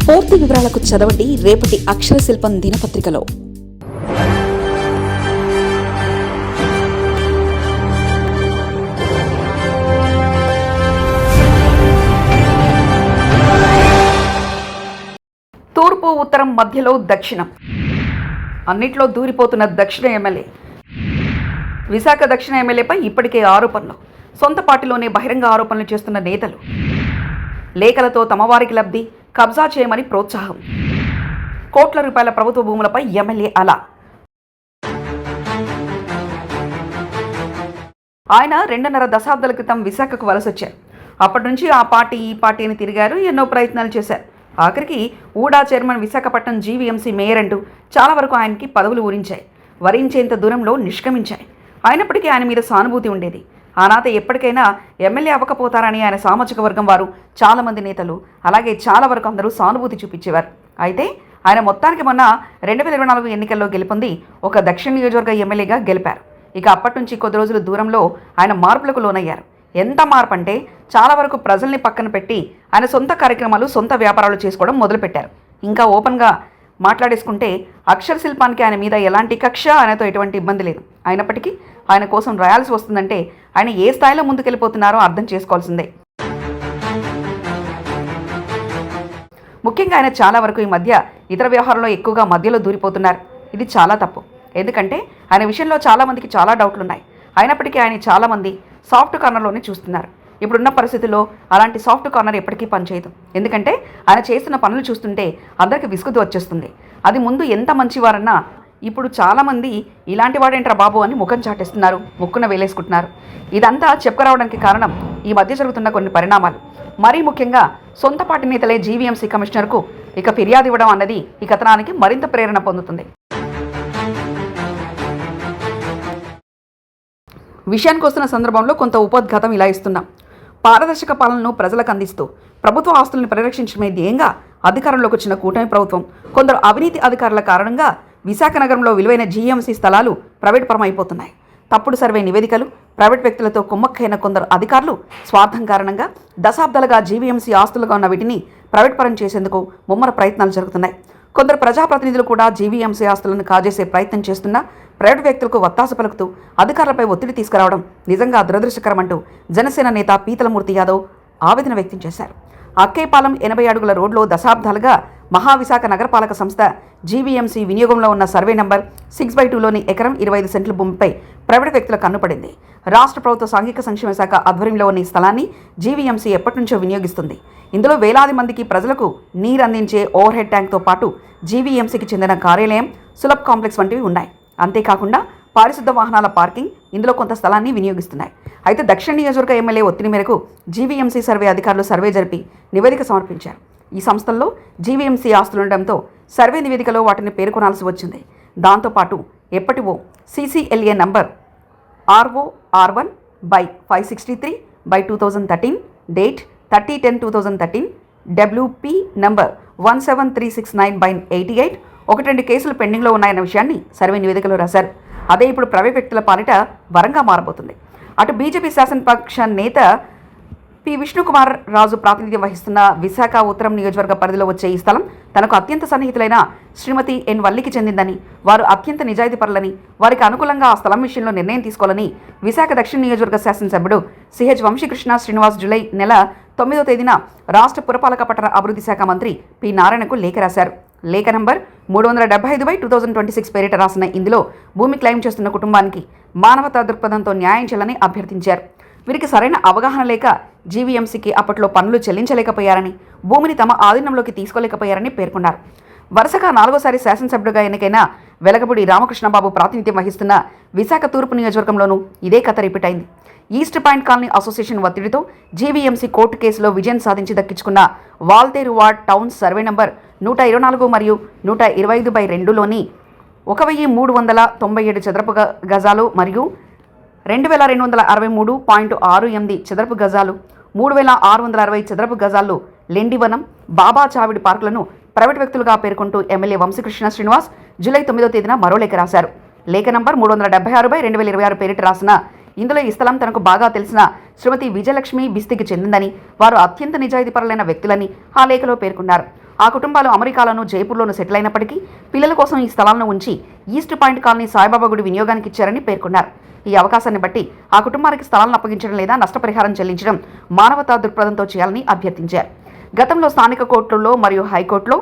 పూర్తి వివరాలకు చదవండి రేపటి అక్షర శిల్పం దినపత్రికలో. తూర్పు, ఉత్తరం, మధ్యలో దక్షిణం అన్నిట్లో దూరిపోతున్న దక్షిణ ఎమ్మెల్యే. విశాఖ దక్షిణ ఎమ్మెల్యేపై ఇప్పటికే ఆరోపణలు. సొంత పార్టీలోనే బహిరంగ ఆరోపణలు చేస్తున్న నేతలు. లేఖలతో తమవారికి లబ్ధి, కబ్జా చేయమని ప్రోత్సాహం. కోట్ల రూపాయల ప్రభుత్వ భూములపై ఎమ్మెల్యే అలా. ఆయన 2.5 దశాబ్దాల క్రితం విశాఖకు వలసొచ్చారు. అప్పటి నుంచి ఆ పార్టీ ఈ పార్టీ అని తిరిగారు, ఎన్నో ప్రయత్నాలు చేశారు. ఆఖరికి ఊడా చైర్మన్, విశాఖపట్నం జీవీఎంసీ మేయర్ అంటూ చాలా వరకు ఆయనకి పదవులు ఊరించాయి, వరించేంత దూరంలో నిష్క్రమించాయి. అయినప్పటికీ ఆయన మీద సానుభూతి ఉండేది. ఆనాత ఎప్పటికైనా ఎమ్మెల్యే అవ్వకపోతారని ఆయన సామాజిక వర్గం వారు, చాలామంది నేతలు, అలాగే చాలా వరకు అందరూ సానుభూతి చూపించేవారు. అయితే ఆయన మొత్తానికి మొన్న 2024 ఎన్నికల్లో గెలుపొంది ఒక దక్షిణ నియోజకవర్గ ఎమ్మెల్యేగా గెలిపారు. ఇక అప్పటి నుంచి కొద్ది రోజుల దూరంలో ఆయన మార్పులకు లోనయ్యారు. ఎంత మార్పు అంటే చాలా వరకు ప్రజల్ని పక్కన పెట్టి ఆయన సొంత కార్యక్రమాలు, సొంత వ్యాపారాలు చేసుకోవడం మొదలుపెట్టారు. ఇంకా ఓపెన్గా మాట్లాడేసుకుంటే అక్షర శిల్పానికి ఆయన మీద ఎలాంటి కక్ష, ఆయనతో ఎటువంటి ఇబ్బంది లేదు. అయినప్పటికీ ఆయన కోసం రాయాల్సి వస్తుందంటే ఆయన ఏ స్థాయిలో ముందుకెళ్ళిపోతున్నారో అర్థం చేసుకోవాల్సిందే. ముఖ్యంగా ఆయన చాలా వరకు ఈ మధ్య ఇతర వ్యవహారంలో ఎక్కువగా మధ్యలో దూరిపోతున్నారు. ఇది చాలా తప్పు. ఎందుకంటే ఆయన విషయంలో చాలామందికి చాలా డౌట్లు ఉన్నాయి. అయినప్పటికీ ఆయన చాలామంది సాఫ్ట్ కార్నర్లోనే చూస్తున్నారు. ఇప్పుడున్న పరిస్థితుల్లో అలాంటి సాఫ్ట్ కార్నర్ ఎప్పటికీ పనిచేయదు. ఎందుకంటే ఆయన చేస్తున్న పనులు చూస్తుంటే అందరికీ విసుగుతూ వచ్చేస్తుంది. అది ముందు ఎంత మంచివారన్నా ఇప్పుడు చాలామంది ఇలాంటి వాడేంట్రా బాబు అని ముఖం చాటేస్తున్నారు, ముక్కున వేలేసుకుంటున్నారు. ఇదంతా చెప్పుకురావడానికి కారణం ఈ మధ్య జరుగుతున్న కొన్ని పరిణామాలు. మరీ ముఖ్యంగా సొంత పార్టీ నేతలే జీవీఎంసీ కమిషనర్కు ఇక ఫిర్యాదు ఇవ్వడం అన్నది ఈ కథనానికి మరింత ప్రేరణ పొందుతుంది. విషయానికి వస్తున్న సందర్భంలో కొంత ఉపోద్ఘాతం ఇలా ఇస్తున్నాం. పారదర్శక పాలనను ప్రజలకు అందిస్తూ ప్రభుత్వ ఆస్తులను పరిరక్షించడమే ధ్యేయంగా అధికారంలోకి వచ్చిన కూటమి ప్రభుత్వం కొందరు అవినీతి అధికారుల కారణంగా విశాఖ నగరంలో విలువైన జీఎంసీ స్థలాలు ప్రైవేట్ పరం అయిపోతున్నాయి. తప్పుడు సర్వే నివేదికలు, ప్రైవేట్ వ్యక్తులతో కుమ్మక్కైన కొందరు అధికారులు స్వార్థం కారణంగా దశాబ్దాలుగా జీవీఎంసీ ఆస్తులుగా ఉన్న వీటిని ప్రైవేట్ పరం చేసేందుకు ముమ్మర ప్రయత్నాలు జరుగుతున్నాయి. కొందరు ప్రజాప్రతినిధులు కూడా జీవీఎంసీ ఆస్తులను కాజేసే ప్రయత్నం చేస్తున్నా ప్రైవేట్ వ్యక్తులకు వత్తాస పలుకుతూ అధికారులపై ఒత్తిడి తీసుకురావడం నిజంగా దురదృష్టకరమంటూ జనసేన నేత పీతలమూర్తి యాదవ్ ఆవేదన వ్యక్తం చేశారు. అక్కేపాలెం 80 అడుగుల రోడ్లో దశాబ్దాలుగా మహావిశాఖ నగరపాలక సంస్థ జీవీఎంసీ వినియోగంలో ఉన్న సర్వే నంబర్ 6/2లోని ఎకరం 25 సెంట్ల భూమిపై ప్రైవేట్ వ్యక్తుల కన్నుపడింది. రాష్ట్ర ప్రభుత్వ సాంఘిక సంక్షేమ శాఖ ఆధ్వర్యంలో ఉన్న ఈ స్థలాన్ని జీవీఎంసీ ఎప్పటి నుంచో వినియోగిస్తుంది. ఇందులో వేలాది మందికి ప్రజలకు నీరు అందించే ఓవర్ హెడ్ ట్యాంక్తో పాటు జీవీఎంసీకి చెందిన కార్యాలయం, సులభ్ కాంప్లెక్స్ వంటివి ఉన్నాయి. అంతేకాకుండా పారిశుద్ధ వాహనాల పార్కింగ్ ఇందులో కొంత స్థలాన్ని వినియోగిస్తున్నాయి. అయితే దక్షిణ నియోజకవర్గ ఎమ్మెల్యే ఒత్తిడి మేరకు జీవీఎంసీ సర్వే అధికారులు సర్వే జరిపి నివేదిక సమర్పించారు. ఈ సంస్థల్లో జీవీఎంసీ ఆస్తులుండడంతో సర్వే నివేదికలో వాటిని పేర్కొనాల్సి వచ్చింది. దాంతోపాటు ఎప్పటివో CCLA number ROR1/563/2013 date 30/10/2013 WP number 17369/88 1-2 కేసులు పెండింగ్లో ఉన్నాయన్న విషయాన్ని సర్వే నివేదికలో రాశారు. అదే ఇప్పుడు ప్రైవేట్ వ్యక్తుల పాలిట వరంగా మారబోతుంది. అటు బీజేపీ శాసనపక్ష నేత పి విష్ణుకుమార్ రాజు ప్రాతినిధ్యం వహిస్తున్న విశాఖ ఉత్తరం నియోజకవర్గ పరిధిలో వచ్చే ఈ స్థలం తనకు అత్యంత సన్నిహితులైన శ్రీమతి ఎన్ వల్లికి చెందిందని, వారు అత్యంత నిజాయితీపరులని, వారికి అనుకూలంగా ఆ స్థలం విషయంలో నిర్ణయం తీసుకోవాలని విశాఖ దక్షిణ నియోజకవర్గ శాసనసభ్యుడు సిహెచ్ వంశీకృష్ణ శ్రీనివాస్ జూలై నెల 9వ తేదీన రాష్ట్ర పురపాలక పట్టణ అభివృద్ధి శాఖ మంత్రి పి నారాయణకు లేఖ రాశారు. లేఖ నంబర్ 375/2026 పేరిట రాసిన ఇందులో భూమి క్లెయిమ్ చేస్తున్న కుటుంబానికి మానవతా దృక్పథంతో న్యాయం చేయాలని అభ్యర్థించారు. వీరికి సరైన అవగాహన లేక జీవీఎంసీకి అప్పట్లో పన్నులు చెల్లించలేకపోయారని, భూమిని తమ ఆధీనంలోకి తీసుకోలేకపోయారని పేర్కొన్నారు. వరుసగా 4వసారి శాసనసభ్యుడిగా ఎన్నికైన వెలగపూడి రామకృష్ణబాబు ప్రాతినిధ్యం వహిస్తున్న విశాఖ తూర్పు నియోజకవర్గంలోనూ ఇదే కథ రిపీట్ అయింది. ఈస్ట్ పాయింట్ కాలనీ అసోసియేషన్ ఒత్తిడితో జీవీఎంసీ కోర్టు కేసులో విజయం సాధించి దక్కించుకున్న Waltair ward town survey number 124 మరియు 125/2లోని 1397 చదరపు గజాలు మరియు 2263.68 చదరపు గజాలు, 3660 చదరపు గజాల్లో లెండివనం, బాబా చావిడి పార్కులను ప్రైవేట్ వ్యక్తులుగా పేర్కొంటూ ఎమ్మెల్యే వంశీకృష్ణ శ్రీనివాస్ జూలై 9వ తేదీన మరో లేఖ రాశారు. లేఖ నంబర్ 376/2026 పేరిట రాసిన ఇందులో ఈ స్థలం తనకు బాగా తెలిసిన శ్రీమతి విజయలక్ష్మి బిస్తికి చెందిందని, వారు అత్యంత నిజాయితీపరులైన వ్యక్తులని ఆ లేఖలో పేర్కొన్నారు. ఆ కుటుంబాలు అమెరికాలోను జైపూర్లోను సెటిల్ అయినప్పటికీ పిల్లల కోసం ఈ స్థలాలను ఉంచి ఈస్ట్ పాయింట్ కాలనీ సాయిబాబా గుడి వినియోగానికి ఇచ్చారని పేర్కొన్నారు. ఈ అవకాశాన్ని బట్టి ఆ కుటుంబానికి స్థలాలను అప్పగించడం లేదా నష్టపరిహారం చెల్లించడం మానవతా దృక్పథంతో చేయాలని అభ్యర్థించారు. గతంలో స్థానిక కోర్టుల్లో మరియు హైకోర్టులో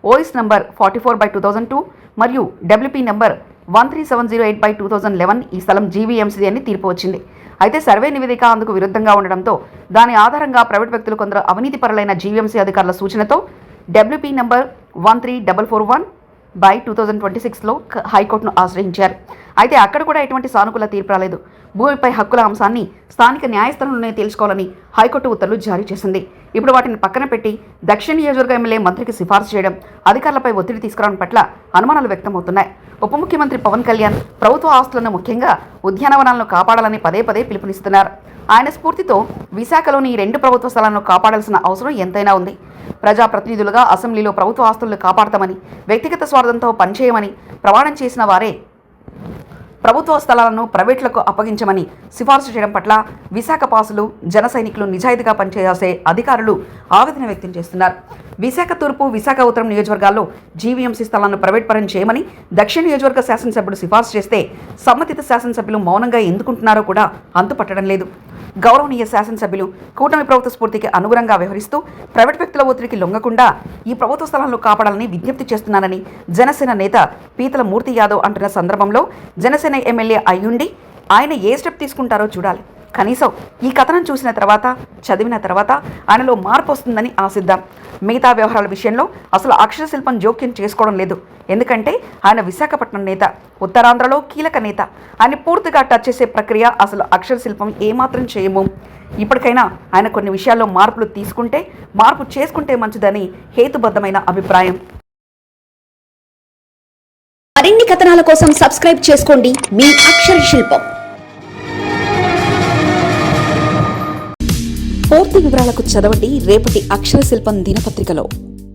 ఓఎస్ నంబర్ 44/2002 మరియు డబ్ల్యూపీ నంబర్ 13708/2011 ఈ స్థలం జీవీఎంసీ అని తీర్పు వచ్చింది. అయితే సర్వే నివేదిక అందుకు విరుద్ధంగా ఉండడంతో దాని ఆధారంగా ప్రైవేట్ వ్యక్తులు కొందరు అవినీతిపరులైన జీవీఎంసీ అధికారుల సూచనతో డబ్ల్యూపీ నంబర్ 13441/2026లో హైకోర్టును ఆశ్రయించారు. అయితే అక్కడ కూడా ఎటువంటి సానుకూల తీర్పు రాలేదు. భూమిపై హక్కుల అంశాన్ని స్థానిక న్యాయస్థానంలోనే తేల్చుకోవాలని హైకోర్టు ఉత్తర్వులు జారీ చేసింది. ఇప్పుడు వాటిని పక్కన పెట్టి దక్షిణ నియోజకవర్గ ఎమ్మెల్యే మంత్రికి సిఫార్సు చేయడం, అధికారులపై ఒత్తిడి తీసుకురావడం పట్ల అనుమానాలు వ్యక్తమవుతున్నాయి. ఉప ముఖ్యమంత్రి పవన్ కళ్యాణ్ ప్రభుత్వ ఆస్తులను ముఖ్యంగా ఉద్యానవనాలను కాపాడాలని పదే పదే పిలుపునిస్తున్నారు. ఆయన స్ఫూర్తితో విశాఖలోని ఈ 2 ప్రభుత్వ స్థలాలను కాపాడాల్సిన అవసరం ఎంతైనా ఉంది. ప్రజాప్రతినిధులుగా అసెంబ్లీలో ప్రభుత్వ ఆస్తులను కాపాడతామని, వ్యక్తిగత స్వార్థంతో పనిచేయమని ప్రమాణం చేసిన వారే ప్రభుత్వ స్థలాలను ప్రైవేట్లకు అప్పగించమని సిఫార్సు చేయడం పట్ల విశాఖ పాసులు, జన సైనికులు, నిజాయితీగా పనిచేసే అధికారులు ఆవేదన వ్యక్తం చేస్తున్నారు. విశాఖ తూర్పు, విశాఖ ఉత్తరం నియోజకవర్గాల్లో జీవీఎంసీ స్థలాలను ప్రైవేట్ పరం చేయమని దక్షిణ నియోజకవర్గ శాసనసభ్యుడు సిఫార్సు చేస్తే సంబంధిత శాసనసభ్యులు మౌనంగా ఎందుకుంటున్నారో కూడా అంతుపట్టడం లేదు. గౌరవనీయ శాసనసభ్యులు కూటమి ప్రభుత్వ స్ఫూర్తికి అనుగుణంగా వ్యవహరిస్తూ ప్రైవేట్ వ్యక్తుల ఒత్తిడికి లొంగకుండా ఈ ప్రభుత్వ స్థలాలను కాపాడాలని విజ్ఞప్తి చేస్తున్నానని జనసేన నేత పీతల మూర్తి యాదవ్ అంటున్న సందర్భంలో జనసేన ఎమ్మెల్యే అయ్యుండి ఆయన ఏ స్టెప్ తీసుకుంటారో చూడాలి. కనీసం ఈ కథనం చూసిన తర్వాత, చదివిన తర్వాత ఆయనలో మార్పు వస్తుందని ఆశిద్దాం. మిగతా వ్యవహారాల విషయంలో అసలు అక్షర శిల్పం జోక్యం చేసుకోవడం లేదు. ఎందుకంటే ఆయన విశాఖపట్నం నేత, ఉత్తరాంధ్రలో కీలక నేత. ఆయన పూర్తిగా టచ్ చేసే ప్రక్రియ అసలు అక్షర శిల్పం ఏమాత్రం చేయము. ఇప్పటికైనా ఆయన కొన్ని విషయాల్లో మార్పులు తీసుకుంటే, మార్పు చేసుకుంటే మంచిదని హేతుబద్ధమైన అభిప్రాయం. మరిన్ని కథనాల కోసం సబ్స్క్రైబ్ చేసుకోండి మీ అక్షర శిల్పం. పూర్తి వివరాలకు చదవండి రేపటి అక్షర శిల్పం దినపత్రికలో.